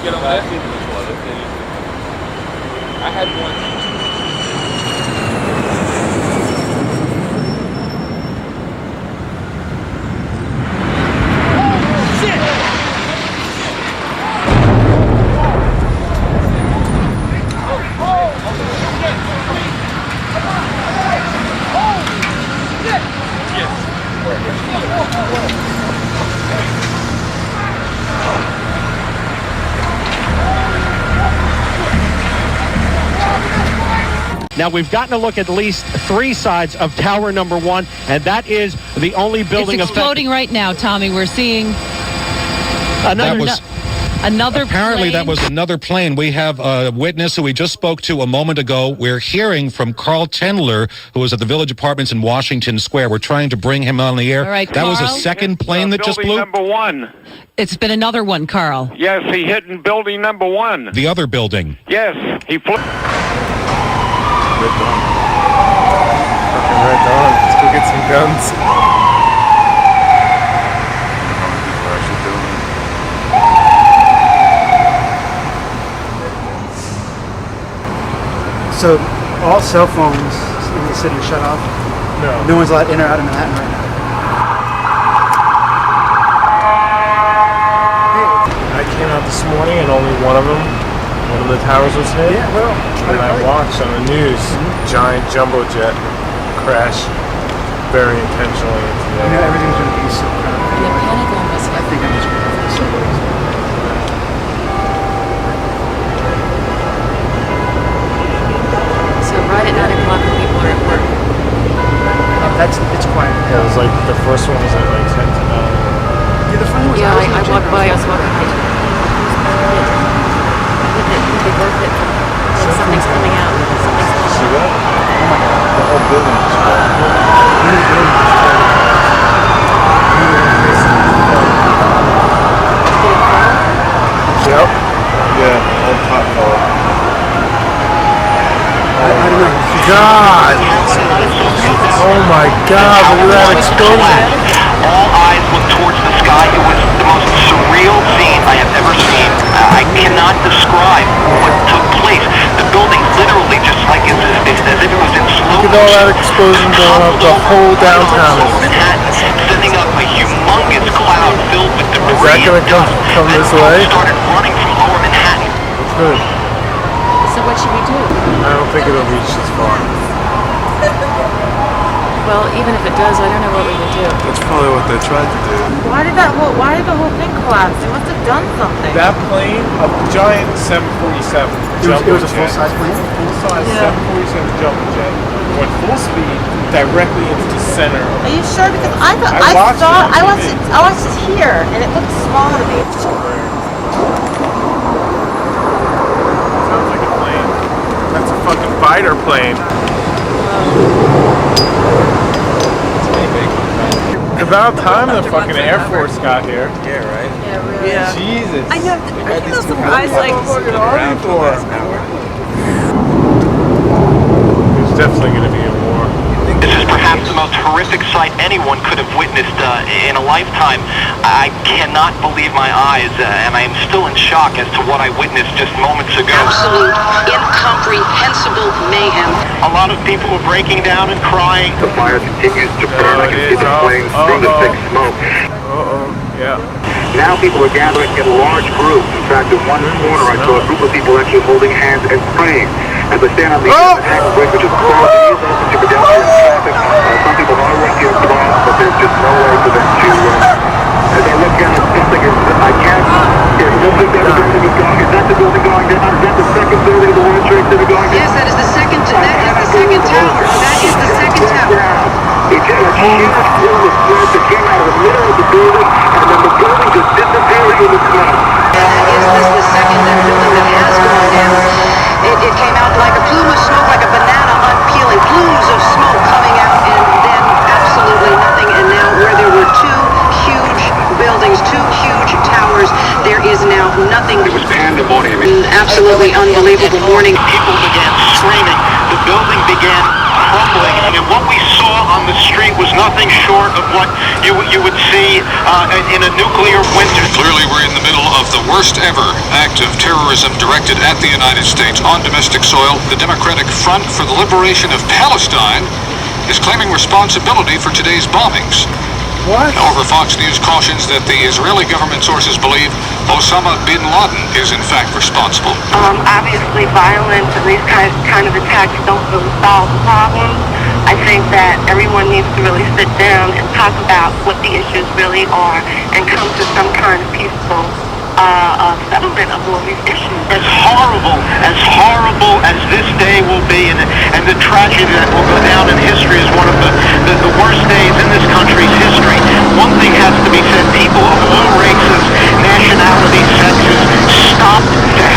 get them there? I had one. Now, we've gotten to look at least 3 sides of tower number 1, and that is the only building it's exploding right now, Tommy. We're seeing another Apparently, plane. that was another plane. We have a witness who we just spoke to a moment ago. We're hearing from Carl Tendler, who was at the Village Apartments in Washington Square. We're trying to bring him on the air. All right, that was a Carl? second plane that just blew? Number 1. It's been another one, Carl. Yes, he hit in building number 1. The other building. Yes, he flew. Red Dawn. Fucking Red Dawn. Let's go get some guns. So, all cell phones in the city are shut off? No. No one's allowed in or out of Manhattan right now? I came out this morning and only one of the towers was hit. Yeah, well, And I watched on the news, giant jumbo jet crash very intentionally into the I know everything's going to be so crowded. The Pentagon was I think I'm just going to have to say So right at 9 o'clock when people are at work. it's quiet. Yeah, it was like the first one was at like 10 to 9. Yeah, the phone was Yeah, I I walked by, I was walking by. They both hit. Like something's coming out. See that? Oh my god, the whole building is Yep. Yeah, old top color. I don't know. God! Oh my god, look at that explosion! All eyes looked towards the sky. It was the most surreal scene I have ever seen. I cannot describe what took place. The building literally, just like as if it was in slow Look at all that explosion going up the whole downtown. Manhattan, sending up a humongous cloud filled with debris. Is that gonna come this way? Started running from lower Manhattan. That's good. So what should we do? I don't think it'll reach this far. Well, even if it does, I don't know what we would do. That's probably what they tried to do. Why did the whole thing collapse? They must have done something. That plane, a giant 747 It was a full-size plane? Full-size Yeah. 747 jumbo jet went full speed directly into the center. Are you sure? Because I watched thought it I on watched TV. it here, and it looked small to me. Sounds like a plane. That's a fucking fighter plane. About time the fucking Air Force got here. Yeah, right? Yeah, really. Yeah. Jesus. I know. I think those guys like. Fucking Army Corps. There's definitely going to be a war. This is perhaps the most horrific sight anyone could have witnessed in a lifetime. I cannot believe my eyes, and I am still in shock as to what I witnessed just moments ago. Absolute, incomprehensible mayhem. A lot of people were breaking down and crying. The fire continues to burn. I can see the flames through the thick smoke. Yeah. Now people are gathering in large groups. In fact, in one corner I saw a group of people actually holding hands and praying. As I stand on the Manhattan Bridge, which is closed, it is open to pedestrian traffic. Some people are walking across, but there's just no way for them to. As I look down, something is. I can't. It looks like that building is going. Is that the building going down? Is that the second building of the World Trade Center going down? Yes, that is the second tower. That is the second tower. It's a huge plume of smoke that came out of the middle of the building, and then the building just disappeared in the smoke. That is the second building that has gone down. It came out like a plume of smoke, like a banana unpeeling. Plumes of smoke coming out, and then absolutely nothing. And now where there were two huge buildings, two huge towers, there is now nothing. It was pandemonium. Absolutely unbelievable morning. People began screaming. The building began crumbling. And what we saw on the street was nothing short of what you would see in a nuclear winter. Clearly, we're in the middle of the worst ever act of terrorism directed at the United States on domestic soil. The Democratic Front for the Liberation of Palestine is claiming responsibility for today's bombings. What? However, Fox News cautions that the Israeli government sources believe Osama bin Laden is in fact responsible. Obviously, violence and these kind of attacks don't really solve the problem. I think that everyone needs to really sit down and talk about what the issues really are and come to some kind of peaceful settlement of all these issues. As horrible as this day will be, and the tragedy that will go down in history as one of the worst days in this country's history, one thing has to be said: people of all races, nationalities, sexes, stop to help